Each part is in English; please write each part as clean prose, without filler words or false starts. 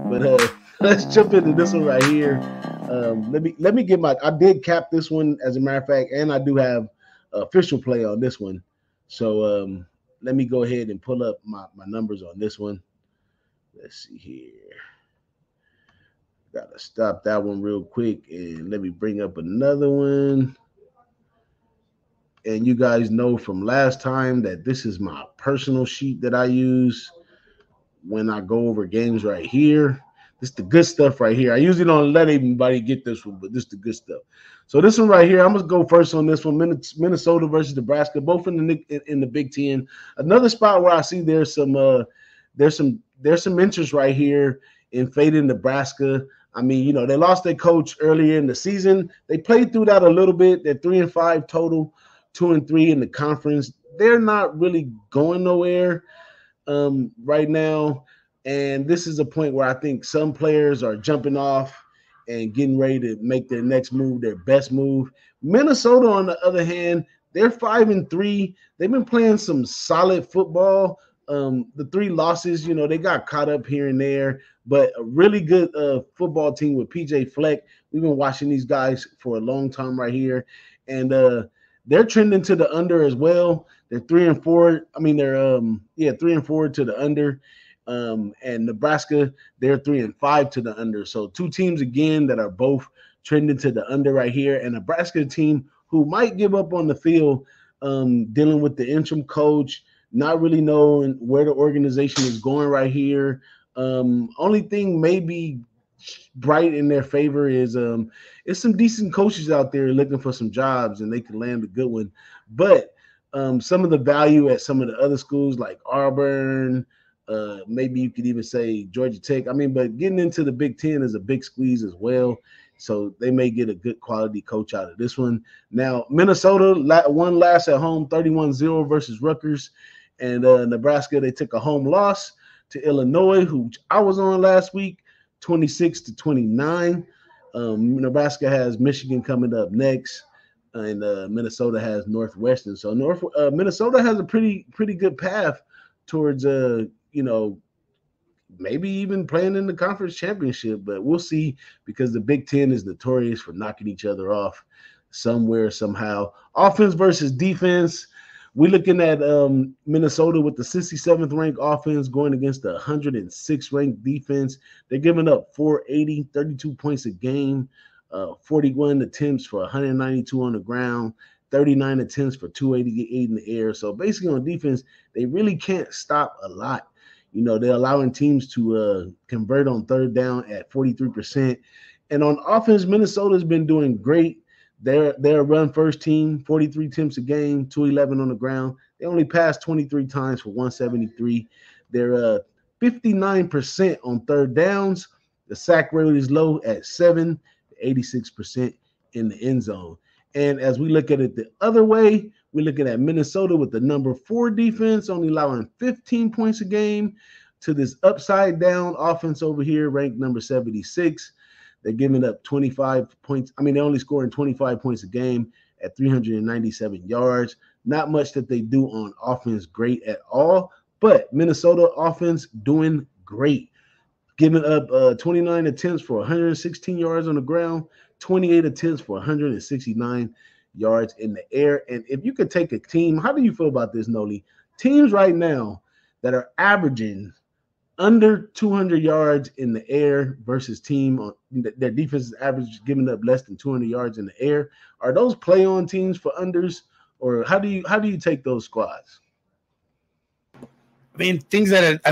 But let's jump into this one right here. Let me get I did cap this one, as a matter of fact, and I do have official play on this one. So let me go ahead and pull up my numbers on this one. Let's see here. Gotta stop that one real quick, and let me bring up another one. And you guys know from last time that this is my personal sheet that I use when I go over games right here. This is the good stuff right here. I usually don't let anybody get this one, but this is the good stuff. So this one right here, I'm gonna go first on this one. Minnesota versus Nebraska, both in the Big Ten. Another spot where I see there's some interest right here in fading Nebraska. I mean, you know, they lost their coach earlier in the season. They played through that a little bit. They're 3-5 total, 2-3 in the conference. They're not really going nowhere right now. And this is a point where I think some players are jumping off and getting ready to make their next move, their best move. Minnesota, on the other hand, they're 5-3. They've been playing some solid football. The 3 losses, you know, they got caught up here and there, but a really good football team with PJ Fleck. We've been watching these guys for a long time right here, and they're trending to the under as well. They're 3-4. I mean, they're 3-4 to the under. And Nebraska, they're 3-5 to the under. So 2 teams again that are both trending to the under right here. And Nebraska team who might give up on the field, dealing with the interim coach, not really knowing where the organization is going right here. Only thing maybe bright in their favor is it's some decent coaches out there looking for some jobs, and they can land a good one. But some of the value at some of the other schools like Auburn, maybe you could even say Georgia Tech. I mean, but getting into the Big Ten is a big squeeze as well. So they may get a good quality coach out of this one. Now, Minnesota won last at home, 31-0 versus Rutgers. And Nebraska, they took a home loss to Illinois, who I was on last week, 26-29. Nebraska has Michigan coming up next, and Minnesota has Northwestern. So Minnesota has a pretty good path towards maybe even playing in the conference championship, but we'll see, because the Big Ten is notorious for knocking each other off somewhere, somehow. Offense versus defense. We're looking at Minnesota with the 67th ranked offense going against the 106th ranked defense. They're giving up 480, 32 points a game, 41 attempts for 192 on the ground, 39 attempts for 288 in the air. So basically on defense, they really can't stop a lot. You know, they're allowing teams to convert on third down at 43%. And on offense, Minnesota's been doing great. They're a run-first team, 43 attempts a game, 211 on the ground. They only passed 23 times for 173. They're 59% on third downs. The sack rate is low at 7, 86% in the end zone. And as we look at it the other way, we're looking at Minnesota with the number 4 defense, only allowing 15 points a game, to this upside-down offense over here, ranked number 76. They're giving up 25 points. I mean, they're only scoring 25 points a game at 397 yards. Not much that they do on offense great at all, but Minnesota offense doing great. Giving up 29 attempts for 116 yards on the ground, 28 attempts for 169 yards in the air. And if you could take a team, how do you feel about this, Noli? Teams right now that are averaging under 200 yards in the air versus team on their defense is average giving up less than 200 yards in the air. Are those play-on teams for unders, or how do you take those squads? I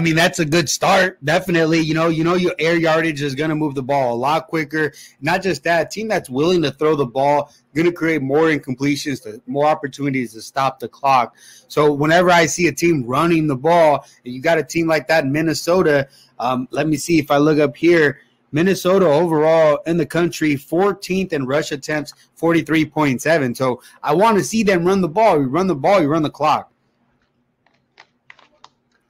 mean, that's a good start. Definitely, you know, your air yardage is going to move the ball a lot quicker. Not just that, a team that's willing to throw the ball, going to create more incompletions, more opportunities to stop the clock. So whenever I see a team running the ball, and you got a team like that in Minnesota, let me see if I look up here. Minnesota overall in the country, 14th in rush attempts, 43.7. So I want to see them run the ball. You run the ball, you run the clock.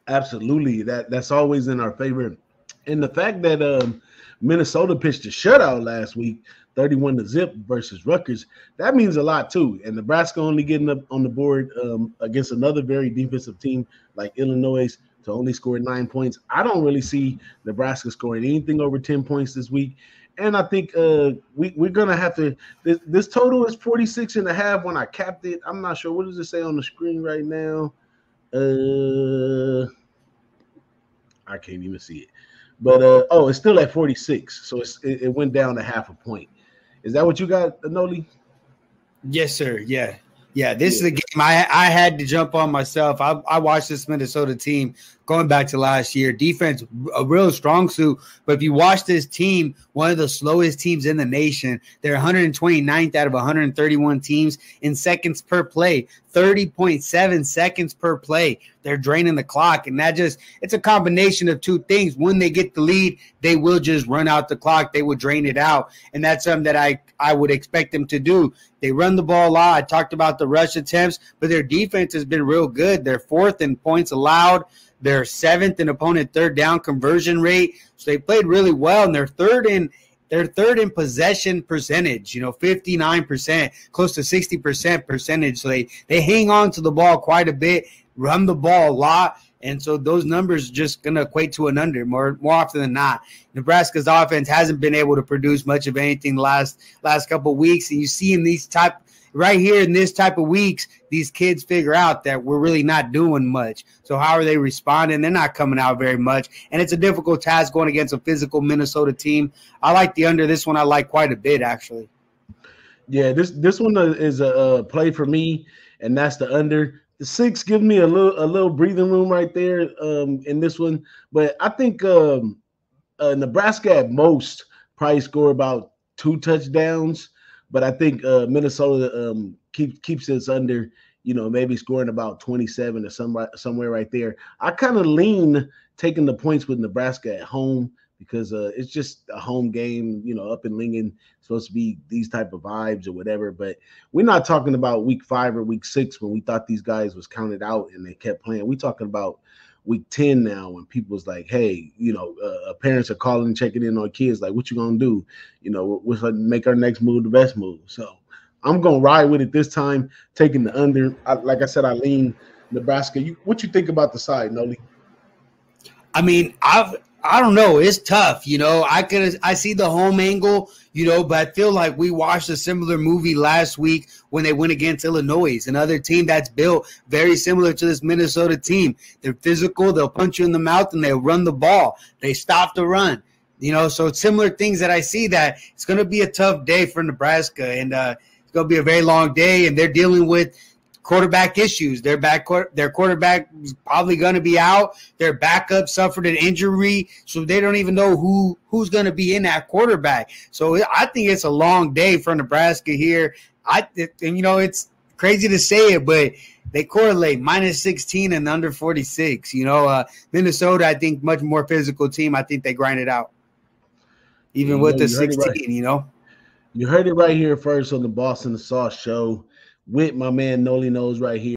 Absolutely. That's always in our favor. And the fact that Minnesota pitched a shutout last week, 31-0 versus Rutgers, that means a lot too. And Nebraska only getting up on the board against another very defensive team like Illinois, to only score 9 points. I don't really see Nebraska scoring anything over 10 points this week. And I think we're going to have to – this total is 46.5 when I capped it. I'm not sure. What does it say on the screen right now? I can't even see it. But, it's still at 46. So it went down to half a point. Is that what you got, Noli? Yes, sir. Yeah. Yeah, this is a game I had to jump on myself. I watched this Minnesota team going back to last year. Defense, a real strong suit. But if you watch this team, one of the slowest teams in the nation, they're 129th out of 131 teams in seconds per play, 30.7 seconds per play. They're draining the clock. And it's a combination of two things. When they get the lead, they will just run out the clock. They will drain it out. And that's something that I would expect them to do. They run the ball a lot. I talked about the rush attempts, but their defense has been real good. They're 4th in points allowed. They're 7th in opponent third down conversion rate. So they played really well, and they're third in possession percentage, 59%, close to 60% percentage. So they hang on to the ball quite a bit, run the ball a lot. And so those numbers are just going to equate to an under more often than not. Nebraska's offense hasn't been able to produce much of anything the last couple of weeks. And you see in these right here in this type of weeks, these kids figure out that we're really not doing much. So how are they responding? They're not coming out very much. And it's a difficult task going against a physical Minnesota team. I like the under. This one I like quite a bit, actually. Yeah, this one is a play for me, and that's the under. The 6 gives me a little breathing room right there in this one. But I think Nebraska at most probably score about 2 touchdowns. But I think Minnesota keeps this under, maybe scoring about 27 or somewhere right there. I kind of lean taking the points with Nebraska at home because it's just a home game, up in Lingen. It's supposed to be these type of vibes or whatever. But we're not talking about week 5 or week 6 when we thought these guys was counted out and they kept playing. We're talking about week 10 now when people's like, hey, parents are calling, checking in on kids like, what you going to do? We're going to make our next move the best move. So I'm going to ride with it this time, taking the under. Like I said, I lean Nebraska. What you think about the side, Noli? I mean, I don't know. It's tough. I see the home angle, but I feel like we watched a similar movie last week when they went against Illinois, another team that's built very similar to this Minnesota team. They're physical. They'll punch you in the mouth and they'll run the ball. They stop the run, so it's similar things that I see that it's going to be a tough day for Nebraska and it's going to be a very long day and they're dealing with quarterback issues. Their quarterback is probably going to be out. Their backup suffered an injury, so they don't even know who's going to be in that quarterback. So I think it's a long day for Nebraska here. It's crazy to say it, but they correlate -16 and under 46. Minnesota, I think, much more physical team. I think they grind it out, even with the 16. You heard it right here first on the Boston the Sauce Show with my man Noli Knows right here.